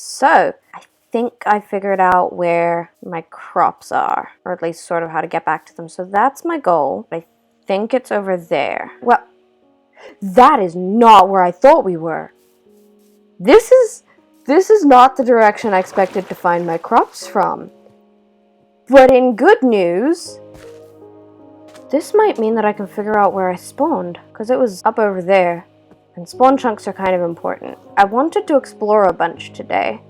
So, I think I figured out where my crops are, or at least sort of how to get back to them. So that's my goal. I think it's over there. Well, that is not where I thought we were. This is not the direction I expected to find my crops from. But in good news, this might mean that I can figure out where I spawned, because it was up over there. And spawn chunks are kind of important. I wanted to explore a bunch today.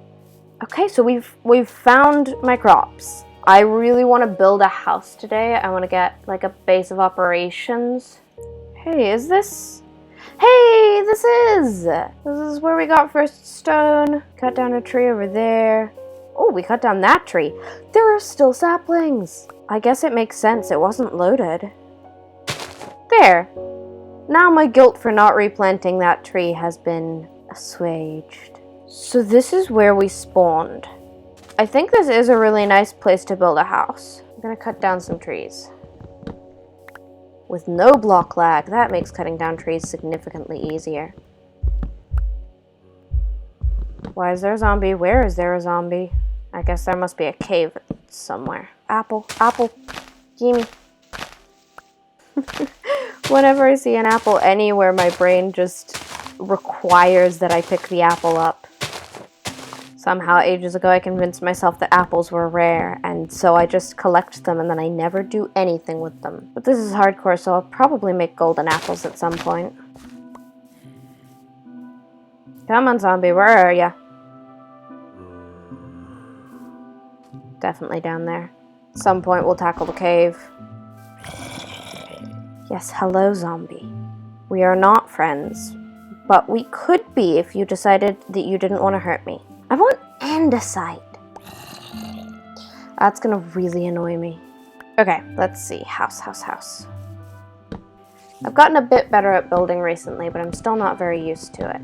Okay, so we've found my crops. I really want to build a house today. I want to get like a base of operations. Hey, is this? Hey, this is where we got first stone. Cut down a tree over there. Oh, we cut down that tree. There are still saplings. I guess it makes sense. It wasn't loaded. There. Now my guilt for not replanting that tree has been assuaged. So this is where we spawned. I think this is a really nice place to build a house. I'm gonna cut down some trees. With no block lag, that makes cutting down trees significantly easier. Why is there a zombie? Where is there a zombie? I guess there must be a cave somewhere. Apple, gimme. Whenever I see an apple anywhere, my brain just requires that I pick the apple up. Somehow, ages ago, I convinced myself that apples were rare, and so I just collect them and then I never do anything with them. But this is hardcore, so I'll probably make golden apples at some point. Come on, zombie, where are ya? Definitely down there. At some point, we'll tackle the cave. Yes, hello, zombie. We are not friends, but we could be if you decided that you didn't want to hurt me. I want andesite. That's gonna really annoy me. Okay, let's see. House. I've gotten a bit better at building recently, but I'm still not very used to it.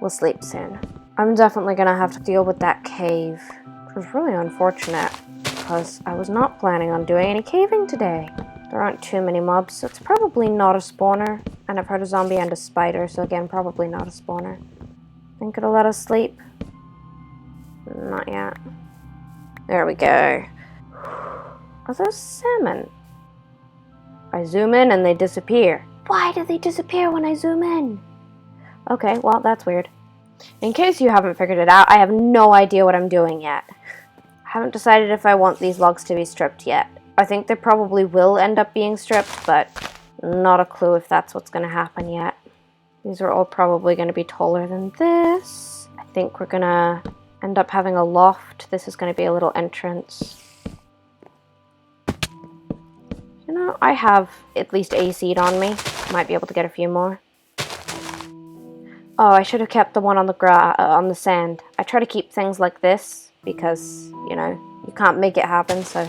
We'll sleep soon. I'm definitely gonna have to deal with that cave, which was really unfortunate, because I was not planning on doing any caving today. There aren't too many mobs, so it's probably not a spawner. And I've heard a zombie and a spider, so again, probably not a spawner. Think it'll let us sleep? Not yet. There we go. Are those salmon? I zoom in and they disappear. Why do they disappear when I zoom in? Okay, well, that's weird. In case you haven't figured it out, I have no idea what I'm doing yet. I haven't decided if I want these logs to be stripped yet. I think they probably will end up being stripped, but not a clue if that's what's going to happen yet. These are all probably going to be taller than this. I think we're going to end up having a loft. This is going to be a little entrance. You know, I have at least a seed on me. Might be able to get a few more. Oh, I should have kept the one on the sand. I try to keep things like this because, you know, you can't make it happen, so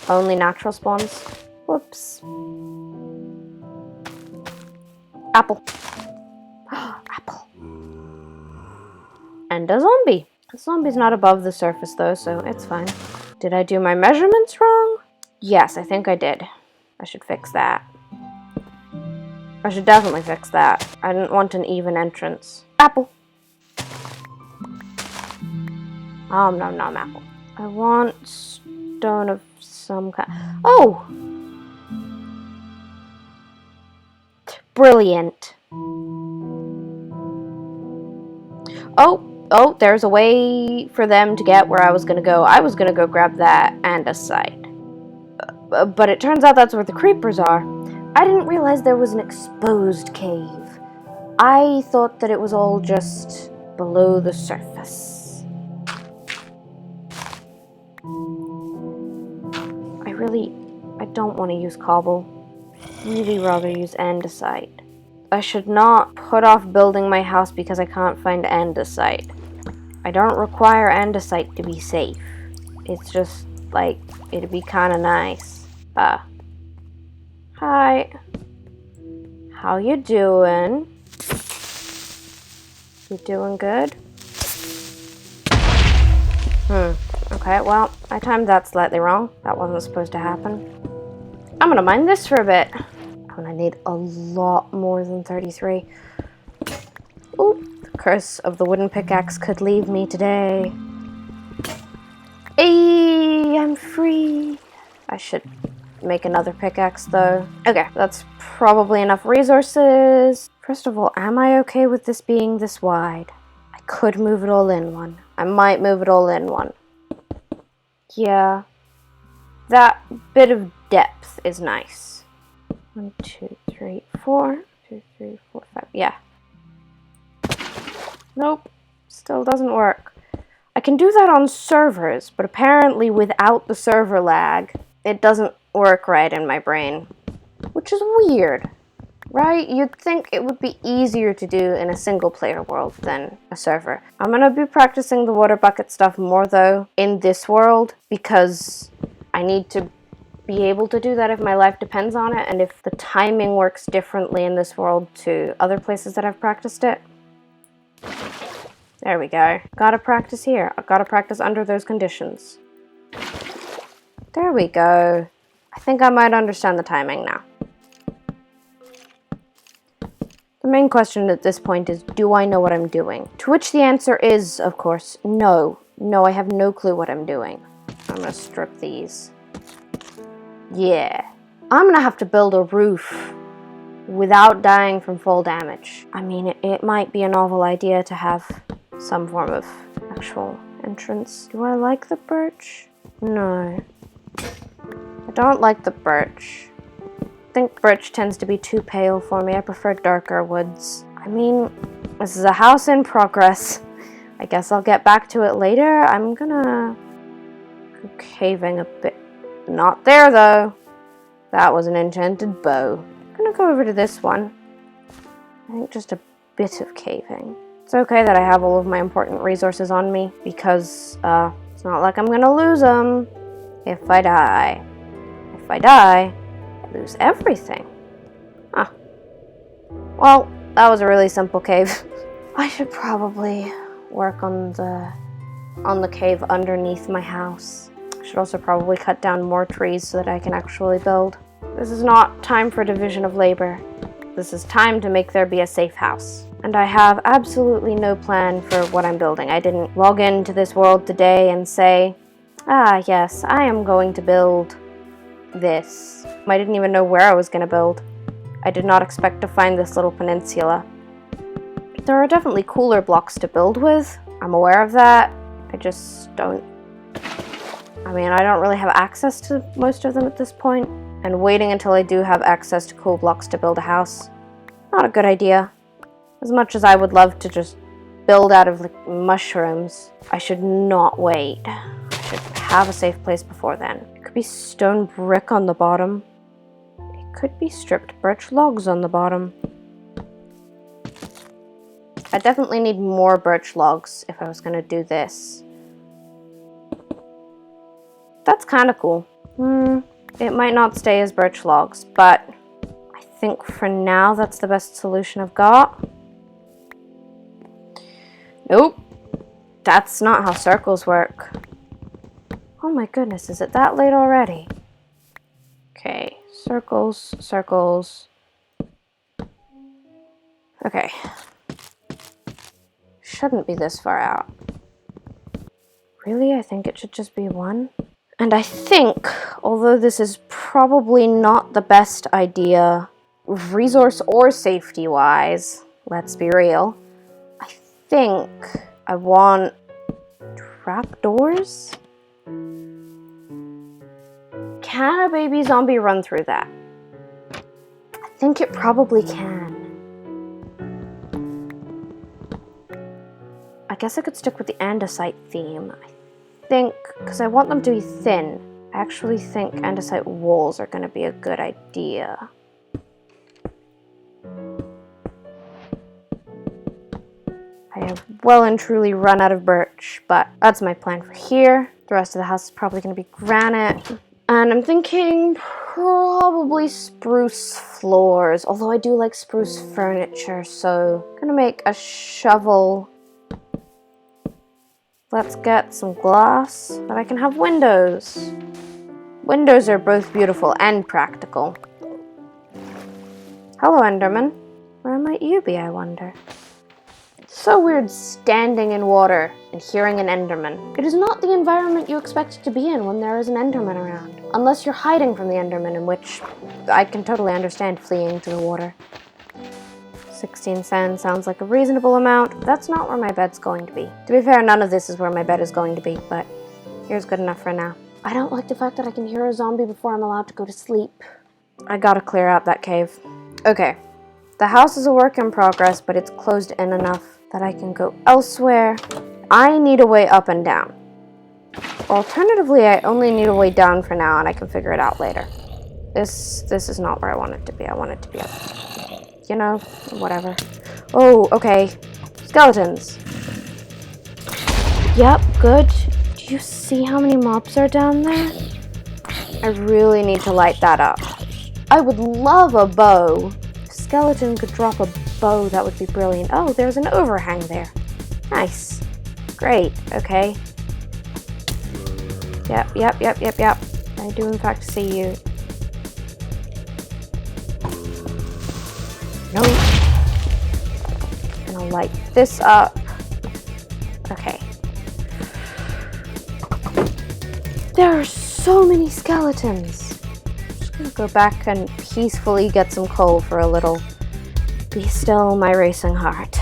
only natural spawns. Whoops. Apple. Apple. And a zombie. The zombie's not above the surface though, so it's fine. Did I do my measurements wrong? Yes, I think I did. I should fix that. I should definitely fix that. I didn't want an even entrance. Apple. Nom nom apple. I want stone of some kind. Oh! Brilliant. Oh, there's a way for them to get where I was gonna go. I was gonna go grab that andesite. But it turns out that's where the creepers are. I didn't realize there was an exposed cave. I thought that it was all just below the surface. I don't want to use cobble. Really rather use andesite. I should not put off building my house because I can't find andesite. I don't require andesite to be safe. It's just, like, it'd be kinda nice. Hi. How you doing? You doing good? Okay, well, I timed that slightly wrong. That wasn't supposed to happen. I'm gonna mine this for a bit. I'm gonna need a lot more than 33. Ooh, curse of the wooden pickaxe could leave me today. Hey, I'm free. I should make another pickaxe though. Okay, that's probably enough resources. First of all, am I okay with this being this wide? I could move it all in one. I might move it all in one. Yeah. That bit of depth is nice. 1, 2, 3, 4. 2, 3, 4, 5. Yeah. Nope. Still doesn't work. I can do that on servers, but apparently without the server lag, it doesn't work right in my brain. Which is weird, right? You'd think it would be easier to do in a single player world than a server. I'm gonna be practicing the water bucket stuff more though in this world because I need to be able to do that if my life depends on it, and if the timing works differently in this world to other places that I've practiced it. There we go. Gotta practice here. I've gotta practice under those conditions. There we go. I think I might understand the timing now. The main question at this point is, do I know what I'm doing? To which the answer is, of course, no. No, I have no clue what I'm doing. I'm gonna strip these. Yeah. I'm gonna have to build a roof without dying from fall damage. I mean, it might be a novel idea to have some form of actual entrance. Do I like the birch? No. I don't like the birch. I think birch tends to be too pale for me. I prefer darker woods. I mean, this is a house in progress. I guess I'll get back to it later. I'm gonna go caving a bit. Not there, though. That was an enchanted bow. I'm gonna go over to this one. I think just a bit of caving. It's okay that I have all of my important resources on me, because it's not like I'm gonna lose them if I die. If I die, I lose everything. Huh. Well, that was a really simple cave. I should probably work on the cave underneath my house. I should also probably cut down more trees so that I can actually build. This is not time for division of labor. This is time to make there be a safe house. And I have absolutely no plan for what I'm building. I didn't log into this world today and say, ah, yes, I am going to build this. I didn't even know where I was going to build. I did not expect to find this little peninsula. There are definitely cooler blocks to build with. I'm aware of that. I just don't... I mean, I don't really have access to most of them at this point. And waiting until I do have access to cool blocks to build a house, not a good idea. As much as I would love to just build out of like mushrooms, I should not wait. I should have a safe place before then. It could be stone brick on the bottom. It could be stripped birch logs on the bottom. I definitely need more birch logs if I was going to do this. That's kind of cool. It might not stay as birch logs, but I think for now that's the best solution I've got. Nope. That's not how circles work. Oh my goodness, is it that late already? Okay, circles, circles. Okay. Shouldn't be this far out. Really? I think it should just be one. And I think, although this is probably not the best idea, resource or safety-wise, let's be real, I think I want trapdoors? Can a baby zombie run through that? I think it probably can. I guess I could stick with the andesite theme. I think, because I want them to be thin, I actually think andesite walls are going to be a good idea. I have well and truly run out of birch, but that's my plan for here. The rest of the house is probably going to be granite. And I'm thinking probably spruce floors, although I do like spruce furniture, so I'm going to make a shovel. Let's get some glass so that I can have windows. Windows are both beautiful and practical. Hello, Enderman. Where might you be, I wonder? so weird standing in water and hearing an Enderman. It is not the environment you expect to be in when there is an Enderman around. Unless you're hiding from the Enderman, in which I can totally understand fleeing to the water. 16 cents sounds like a reasonable amount. That's not where my bed's going to be. To be fair, none of this is where my bed is going to be, but here's good enough for now. I don't like the fact that I can hear a zombie before I'm allowed to go to sleep. I gotta clear out that cave. Okay. The house is a work in progress, but it's closed in enough that I can go elsewhere. I need a way up and down. Alternatively, I only need a way down for now, and I can figure it out later. This is not where I want it to be. I want it to be up. You know, whatever. Oh, okay. Skeletons. Yep, good. Do you see how many mobs are down there? I really need to light that up. I would love a bow. If a skeleton could drop a bow, that would be brilliant. Oh, there's an overhang there. Nice. Great, okay. Yep. I do in fact see you. Nope. Gonna light this up. Okay. There are so many skeletons. I'm just gonna go back and peacefully get some coal for a little. Be still, my racing heart.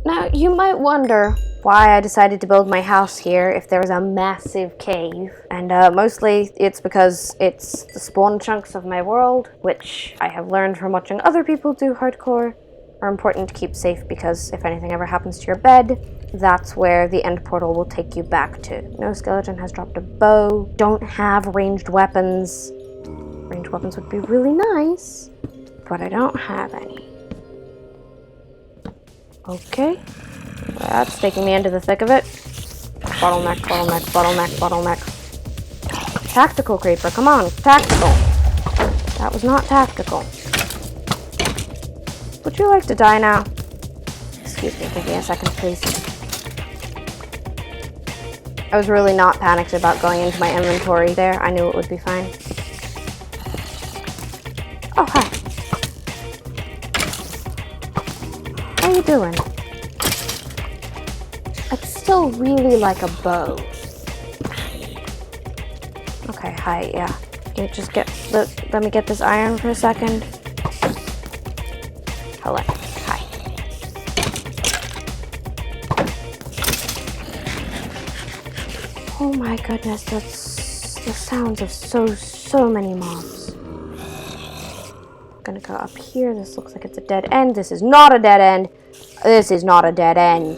Now, you might wonder why I decided to build my house here if there was a massive cave. And mostly it's because it's the spawn chunks of my world, which I have learned from watching other people do hardcore, are important to keep safe because if anything ever happens to your bed, that's where the end portal will take you back to. No skeleton has dropped a bow. Don't have ranged weapons. Ranged weapons would be really nice, but I don't have any. Okay. That's taking me into the thick of it. Bottleneck. Tactical creeper, come on, tactical. That was not tactical. Would you like to die now? Excuse me, give me a second, please. I was really not panicked about going into my inventory there. I knew it would be fine. Oh, hi. How you doing? I'd still really like a bow. Okay, hi, yeah. Can you just let me get this iron for a second? Hello, hi. Oh my goodness, that's the sounds of so many mobs. I'm gonna go up here. This looks like it's a dead end. This is not a dead end. This is not a dead end.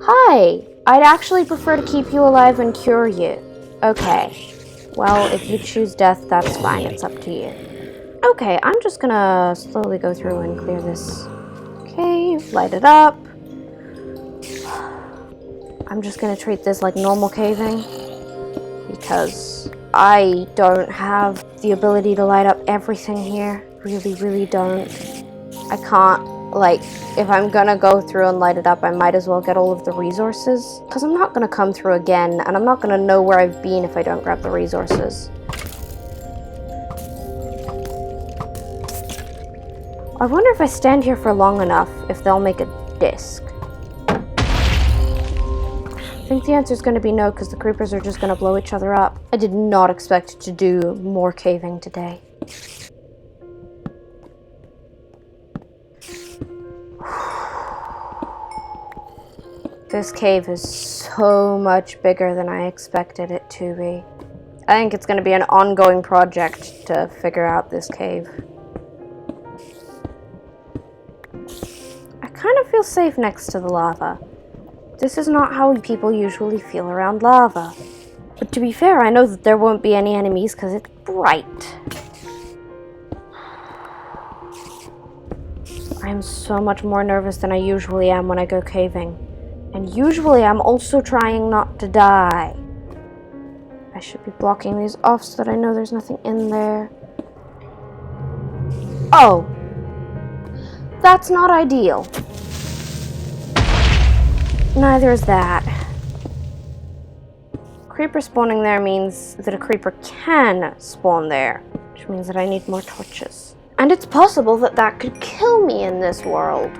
Hi! I'd actually prefer to keep you alive and cure you. Okay. Well, if you choose death, that's fine. It's up to you. Okay, I'm just gonna slowly go through and clear this cave, light it up. I'm just gonna treat this like normal caving because I don't have the ability to light up everything here. Really don't. I can't. Like, if I'm gonna go through and light it up, I might as well get all of the resources. Because I'm not gonna come through again, and I'm not gonna know where I've been if I don't grab the resources. I wonder if I stand here for long enough, if they'll make a disc. I think the answer's gonna be no, because the creepers are just gonna blow each other up. I did not expect to do more caving today. This cave is so much bigger than I expected it to be. I think it's going to be an ongoing project to figure out this cave. I kind of feel safe next to the lava. This is not how people usually feel around lava. But to be fair, I know that there won't be any enemies because it's bright. I am so much more nervous than I usually am when I go caving. And usually I'm also trying not to die. I should be blocking these off so that I know there's nothing in there. Oh! That's not ideal. Neither is that. Creeper spawning there means that a creeper can spawn there, which means that I need more torches. And it's possible that that could kill me in this world.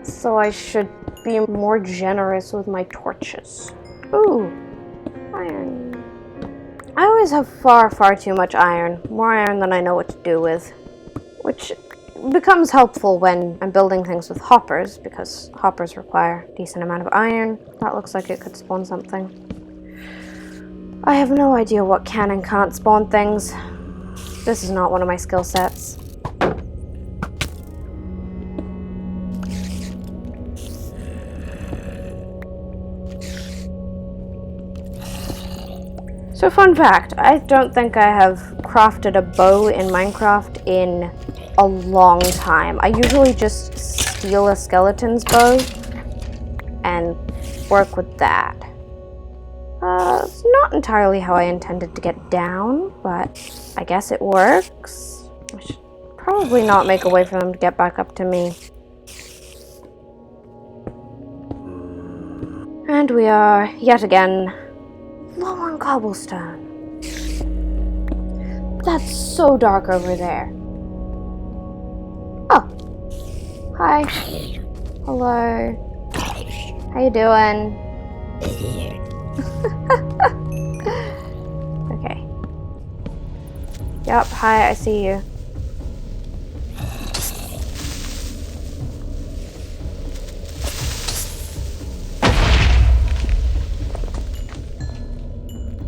So I should be more generous with my torches. Ooh, iron. I always have far too much iron. More iron than I know what to do with. Which becomes helpful when I'm building things with hoppers, because hoppers require a decent amount of iron. That looks like it could spawn something. I have no idea what can and can't spawn things. This is not one of my skill sets. So fun fact, I don't think I have crafted a bow in Minecraft in a long time. I usually just steal a skeleton's bow and work with that. It's not entirely how I intended to get down, but I guess it works. I should probably not make a way for them to get back up to me. And we are, yet again, low on cobblestone. That's so dark over there. Oh. Hi. Hello. How you doing? Okay. Yup, hi, I see you.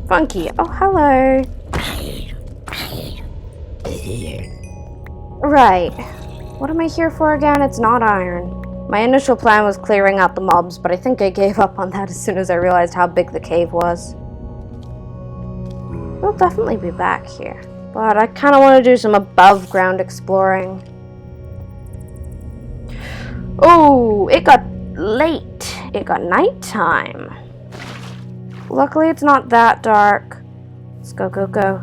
Funky. Oh, hello. Right. What am I here for again? It's not iron. My initial plan was clearing out the mobs, but I think I gave up on that as soon as I realized how big the cave was. We'll definitely be back here. But I kind of want to do some above ground exploring. Oh, it got late. It got nighttime. Luckily, it's not that dark. Let's go, go, go.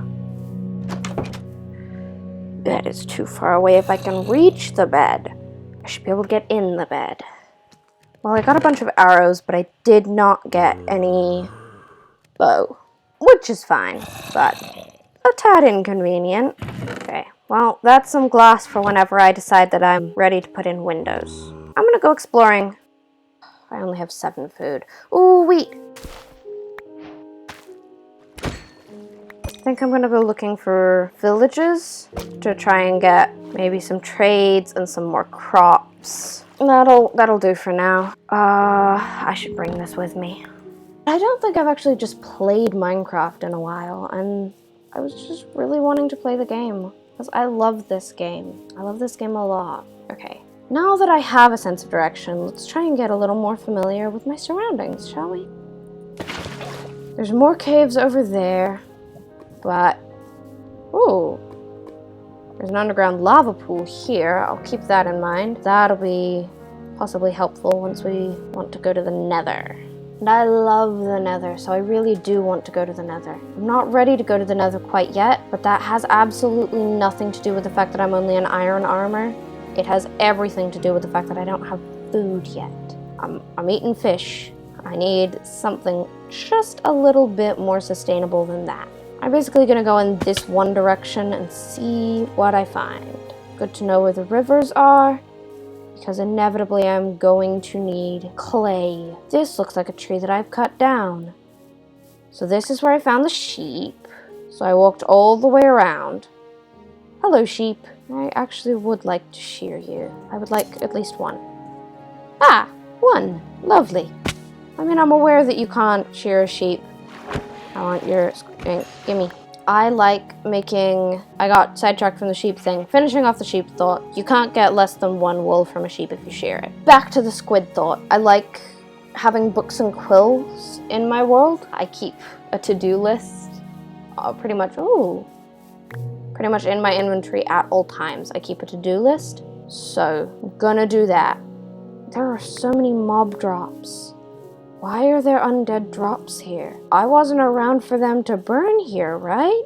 Bed is too far away. If I can reach the bed, I should be able to get in the bed. Well, I got a bunch of arrows, but I did not get any bow, which is fine, but a tad inconvenient. Okay, well, that's some glass for whenever I decide that I'm ready to put in windows. I'm gonna go exploring. I only have 7 food. Ooh, wheat. I think I'm gonna go looking for villages to try and get maybe some trades and some more crops. That'll do for now. I should bring this with me. I don't think I've actually just played Minecraft in a while, and I was just really wanting to play the game because I love this game. I love this game a lot. Okay, now that I have a sense of direction, let's try and get a little more familiar with my surroundings, shall we? There's more caves over there. But, ooh, there's an underground lava pool here. I'll keep that in mind. That'll be possibly helpful once we want to go to the Nether. And I love the Nether, so I really do want to go to the Nether. I'm not ready to go to the Nether quite yet, but that has absolutely nothing to do with the fact that I'm only in iron armor. It has everything to do with the fact that I don't have food yet. I'm eating fish. I need something just a little bit more sustainable than that. I'm basically gonna go in this one direction and see what I find. Good to know where the rivers are, because inevitably I'm going to need clay. This looks like a tree that I've cut down. So this is where I found the sheep. So I walked all the way around. Hello, sheep. I actually would like to shear you. I would like at least one. Ah, one. Lovely. I mean, I'm aware that you can't shear a sheep. I want your gimme. I like making... I got sidetracked from the sheep thing. Finishing off the sheep thought. You can't get less than 1 wool from a sheep if you shear it. Back to the squid thought. I like having books and quills in my world. I keep a to-do list pretty much in my inventory at all times. I keep a to-do list. So, I'm gonna do that. There are so many mob drops. Why are there undead drops here? I wasn't around for them to burn here, right?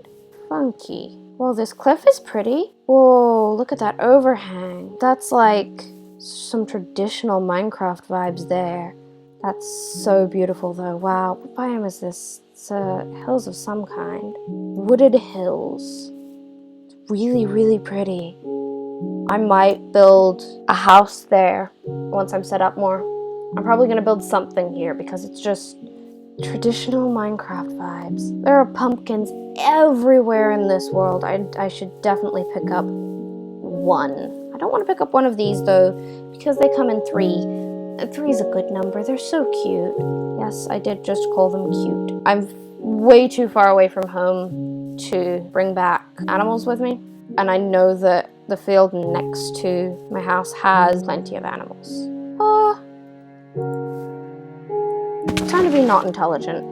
Funky. Well, this cliff is pretty. Whoa, look at that overhang. That's like some traditional Minecraft vibes there. That's so beautiful though. Wow, what biome is this? It's hills of some kind. Wooded hills. It's really, really pretty. I might build a house there once I'm set up more. I'm probably gonna build something here because it's just traditional Minecraft vibes. There are pumpkins everywhere in this world. I should definitely pick up one. I don't want to pick up one of these though because they come in 3. 3 is a good number. They're so cute. Yes, I did just call them cute. I'm way too far away from home to bring back animals with me. And I know that the field next to my house has plenty of animals. Time to be not intelligent.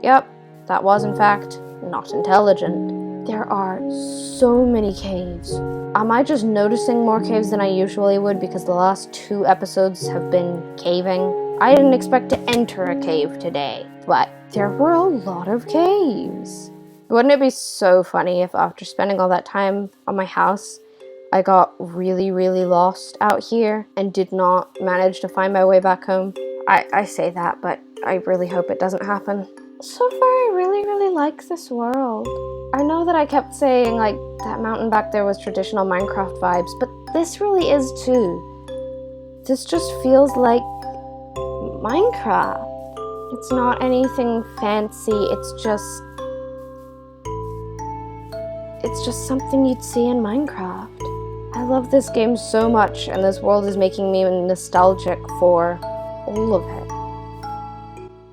Yep, that was in fact not intelligent. There are so many caves. Am I just noticing more caves than I usually would because the last 2 episodes have been caving? I didn't expect to enter a cave today, but there were a lot of caves. Wouldn't it be so funny if after spending all that time on my house, I got really, really lost out here and did not manage to find my way back home? I say that, but I really hope it doesn't happen. So far, I really, really like this world. I know that I kept saying, like, that mountain back there was traditional Minecraft vibes, but this really is too. This just feels like Minecraft. It's not anything fancy, it's just something you'd see in Minecraft. I love this game so much, and this world is making me nostalgic for all of it.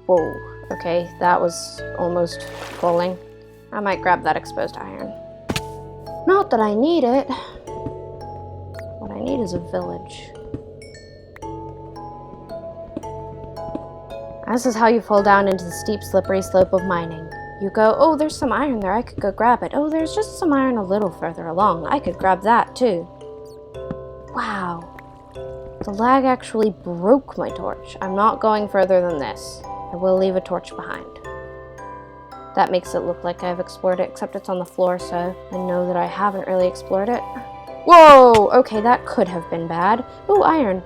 Whoa, okay, that was almost falling. I might grab that exposed iron. Not that I need it. What I need is a village. This is how you fall down into the steep, slippery slope of mining. You go, oh, there's some iron there, I could go grab it. Oh, there's just some iron a little further along. I could grab that too. Wow. The lag actually broke my torch. I'm not going further than this. I will leave a torch behind. That makes it look like I've explored it, except it's on the floor, so I know that I haven't really explored it. Whoa! Okay, that could have been bad. Ooh, iron.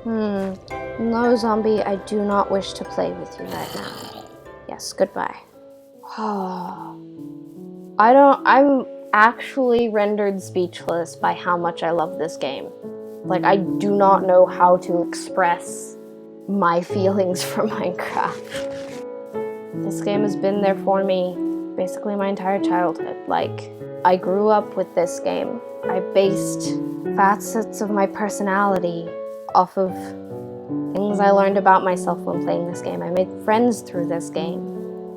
No, zombie, I do not wish to play with you right now. Yes, goodbye. I'm actually rendered speechless by how much I love this game. Like, I do not know how to express my feelings for Minecraft. This game has been there for me basically my entire childhood. Like, I grew up with this game. I based facets of my personality off of things I learned about myself when playing this game. I made friends through this game.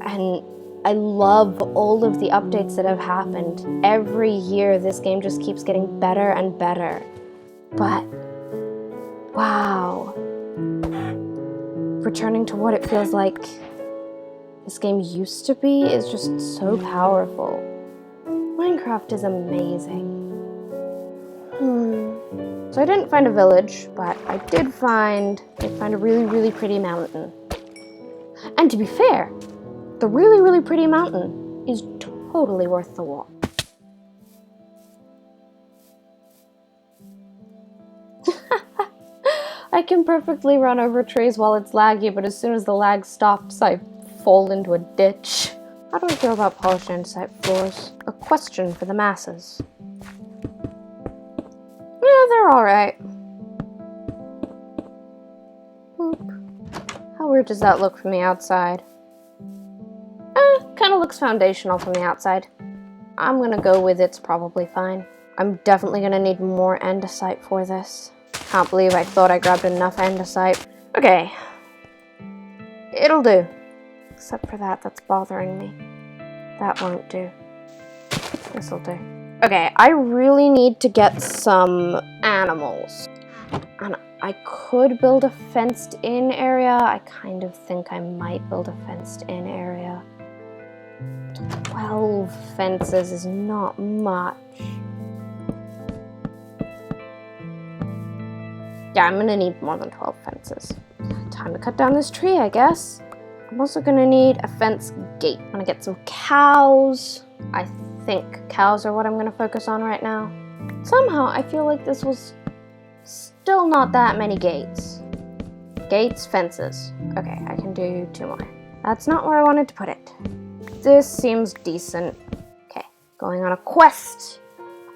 And I love all of the updates that have happened. Every year, this game just keeps getting better and better. But, wow. Returning to what it feels like this game used to be is just so powerful. Minecraft is amazing. So I didn't find a village, but I did find a really, really pretty mountain. And to be fair, the really, really pretty mountain is totally worth the walk. I can perfectly run over trees while it's laggy, but as soon as the lag stops, I fall into a ditch. How do I feel about polished andesite floors? A question for the masses. Yeah, they're alright. How weird does that look from the outside? Kind of looks foundational from the outside. I'm gonna go with it's probably fine. I'm definitely gonna need more andesite for this. Can't believe I thought I grabbed enough andesite. Okay. It'll do. Except for that's bothering me. That won't do. This'll do. Okay, I really need to get some animals. And I could build a fenced-in area. I kind of think I might build a fenced-in area. 12 fences is not much. Yeah, I'm gonna need more than 12 fences. Time to cut down this tree, I guess. I'm also gonna need a fence gate. I'm gonna get some cows. I think cows are what I'm gonna focus on right now. Somehow, I feel like this was still not that many gates. Gates, fences. Okay, I can do 2 more. That's not where I wanted to put it. This seems decent. Okay, going on a quest.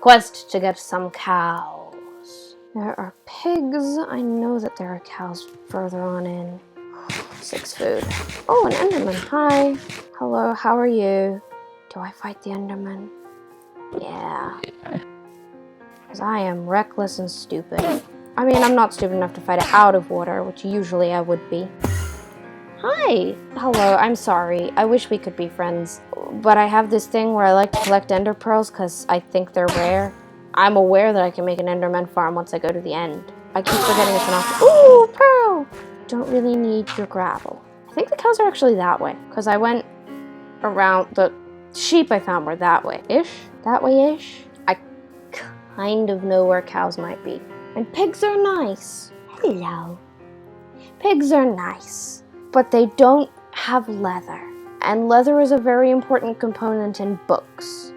Quest to get some cows. There are pigs. I know that there are cows further on in. 6 food. Oh, an Enderman. Hi. Hello, how are you? Do I fight the Enderman? Yeah. Because I am reckless and stupid. I mean, I'm not stupid enough to fight it out of water, which usually I would be. Hi! Hello, I'm sorry. I wish we could be friends. But I have this thing where I like to collect ender pearls because I think they're rare. I'm aware that I can make an enderman farm once I go to the end. I keep forgetting it's an option. Ooh, pearl! Don't really need your gravel. I think the cows are actually that way, because I went around. The sheep I found were that way-ish? That way-ish? I kind of know where cows might be. And pigs are nice. Hello. Pigs are nice, but they don't have leather. And leather is a very important component in books.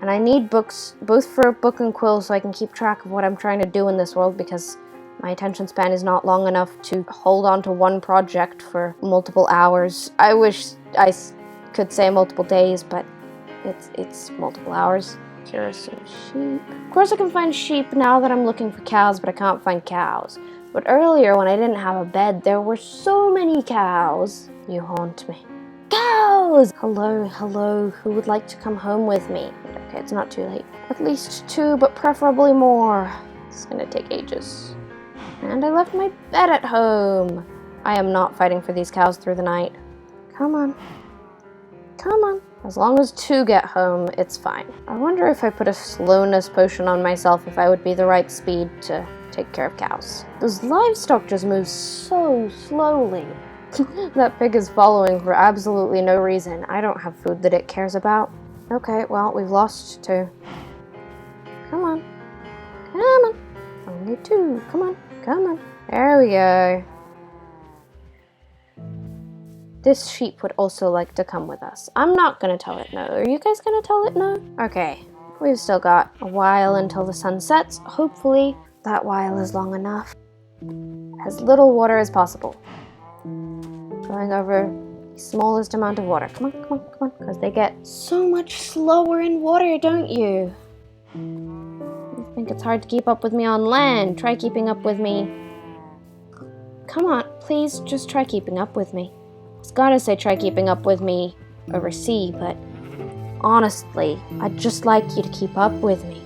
And I need books, both for book and quill, so I can keep track of what I'm trying to do in this world, because my attention span is not long enough to hold on to one project for multiple hours. I wish I could say multiple days, but it's multiple hours. Here are some sheep. Of course I can find sheep now that I'm looking for cows, but I can't find cows. But earlier, when I didn't have a bed, there were so many cows. You haunt me. Cows! Hello, hello, who would like to come home with me? Okay, it's not too late. At least 2, but preferably more. It's gonna take ages. And I left my bed at home. I am not fighting for these cows through the night. Come on. Come on. As long as 2 get home, it's fine. I wonder if I put a slowness potion on myself, if I would be the right speed to take care of cows. Those livestock just move so slowly. That pig is following for absolutely no reason. I don't have food that it cares about. Okay, well, we've lost 2. Come on. Come on. Only 2. Come on. Come on. There we go. This sheep would also like to come with us. I'm not gonna tell it no. Are you guys gonna tell it no? Okay. We've still got a while until the sun sets. Hopefully that while is long enough. As little water as possible. Going over the smallest amount of water. Come on, come on, come on. Because they get so much slower in water, don't you? You think it's hard to keep up with me on land? Try keeping up with me. Come on, please just try keeping up with me. I was gonna say try keeping up with me over sea, but honestly, I'd just like you to keep up with me.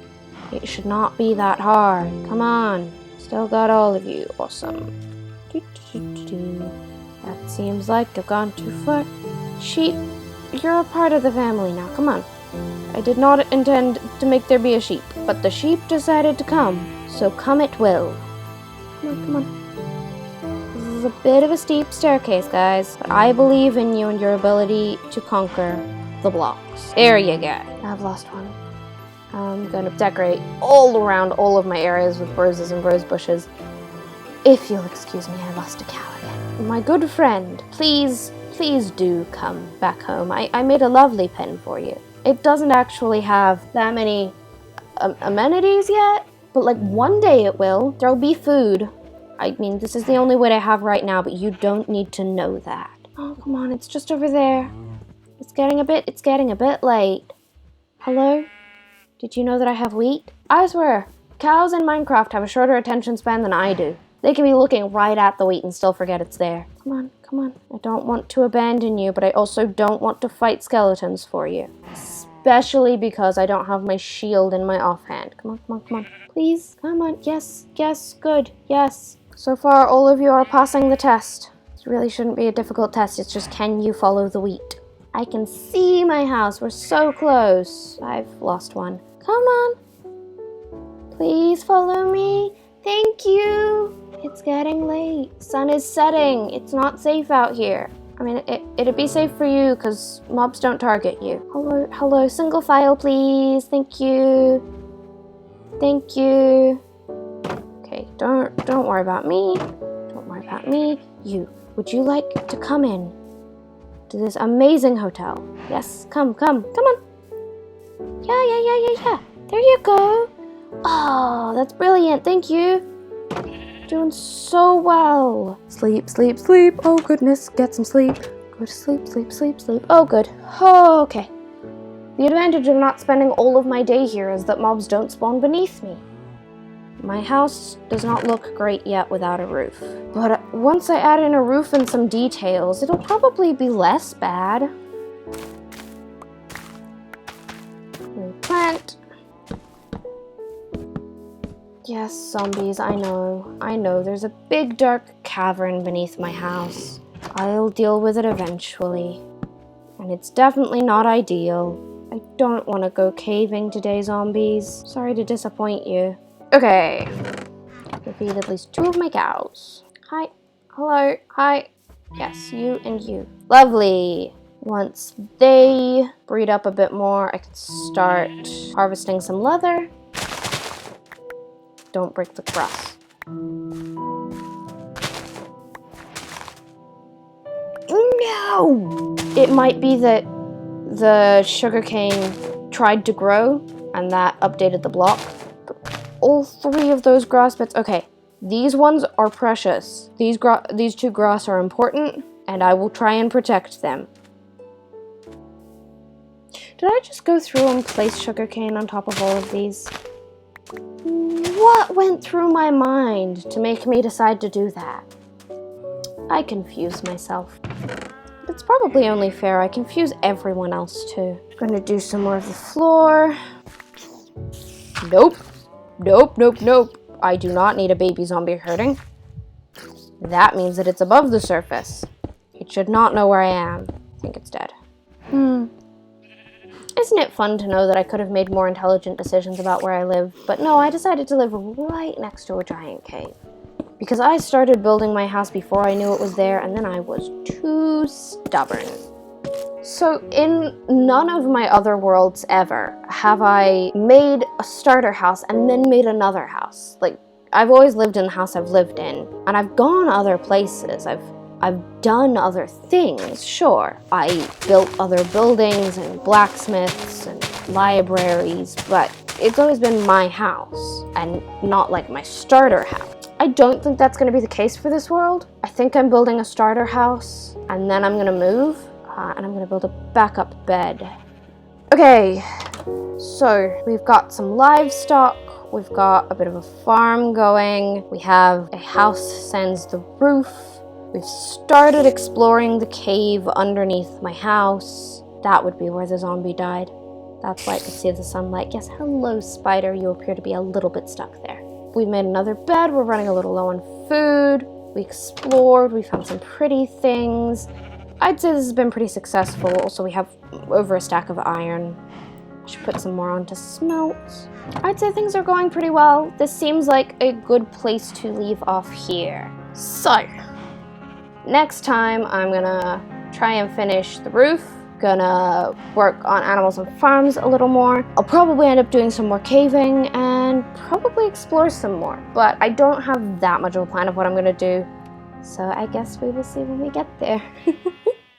It should not be that hard. Come on. Still got all of you. Awesome. That seems like I've gone too far. Sheep, you're a part of the family now. Come on. I did not intend to make there be a sheep, but the sheep decided to come, so come it will. Come on, come on. This is a bit of a steep staircase, guys, but I believe in you and your ability to conquer the blocks. There you go. I've lost one. I'm going to decorate all around all of my areas with roses and rose bushes. If you'll excuse me, I lost a cow again. My good friend, please do come back home. I made a lovely pen for you. It doesn't actually have that many amenities yet, but like one day it will. There'll be food. I mean, this is the only way I have right now, but you don't need to know that. Oh, come on, it's just over there. It's getting a bit late. Hello? Did you know that I have wheat? I swear, cows in Minecraft have a shorter attention span than I do. They can be looking right at the wheat and still forget it's there. Come on, come on. I don't want to abandon you, but I also don't want to fight skeletons for you. Especially because I don't have my shield in my offhand. Come on, come on, come on. Please, come on. Yes, yes, good, yes. So far, all of you are passing the test. This really shouldn't be a difficult test. It's just, can you follow the wheat? I can see my house. We're so close. I've lost one. Come on. Please follow me. Thank you. It's getting late. Sun is setting. It's not safe out here. I mean, it'd be safe for you because mobs don't target you. Hello, hello. Single file, please. Thank you. Thank you. Okay, don't worry about me. Don't worry about me. You, would you like to come in to this amazing hotel? Yes, come on. Yeah. There you go. Oh, that's brilliant. Thank you. Doing so well. Sleep. Oh, goodness. Get some sleep. Go to sleep. Oh, good. Oh, okay. The advantage of not spending all of my day here is that mobs don't spawn beneath me. My house does not look great yet without a roof. But once I add in a roof and some details, it'll probably be less bad. New plant. Yes, zombies, I know. I know, there's a big dark cavern beneath my house. I'll deal with it eventually. And it's definitely not ideal. I don't want to go caving today, zombies. Sorry to disappoint you. Okay. I feed at least 2 of my cows. Hi. Hello. Hi. Yes, you and you. Lovely. Once they breed up a bit more, I can start harvesting some leather. Don't break the grass. No! It might be that the sugarcane tried to grow and that updated the block. But all 3 of those grass bits, okay, these ones are precious. These 2 grass are important and I will try and protect them. Did I just go through and place sugarcane on top of all of these? What went through my mind to make me decide to do that? I confuse myself. It's probably only fair. I confuse everyone else too. Gonna do some more of the floor. Nope. Nope, nope, nope. I do not need a baby zombie herding. That means that it's above the surface. It should not know where I am. I think it's dead. Isn't it fun to know that I could have made more intelligent decisions about where I live? But no, I decided to live right next to a giant cave. Because I started building my house before I knew it was there, and then I was too stubborn. So in none of my other worlds ever have I made a starter house and then made another house. Like, I've always lived in the house I've lived in, and I've gone other places. I've done other things, sure. I built other buildings and blacksmiths and libraries, but it's always been my house and not like my starter house. I don't think that's going to be the case for this world. I think I'm building a starter house and then I'm going to move and I'm going to build a backup bed. Okay, so we've got some livestock. We've got a bit of a farm going. We have a house sans the roof. We've started exploring the cave underneath my house. That would be where the zombie died. That's why I could see the sunlight. Yes, hello, spider. You appear to be a little bit stuck there. We made another bed. We're running a little low on food. We explored. We found some pretty things. I'd say this has been pretty successful. Also, we have over a stack of iron. I should put some more on to smelt. I'd say things are going pretty well. This seems like a good place to leave off here. So, next time, I'm gonna try and finish the roof. Gonna work on animals and farms a little more. I'll probably end up doing some more caving and probably explore some more. But I don't have that much of a plan of what I'm gonna do. So I guess we will see when we get there.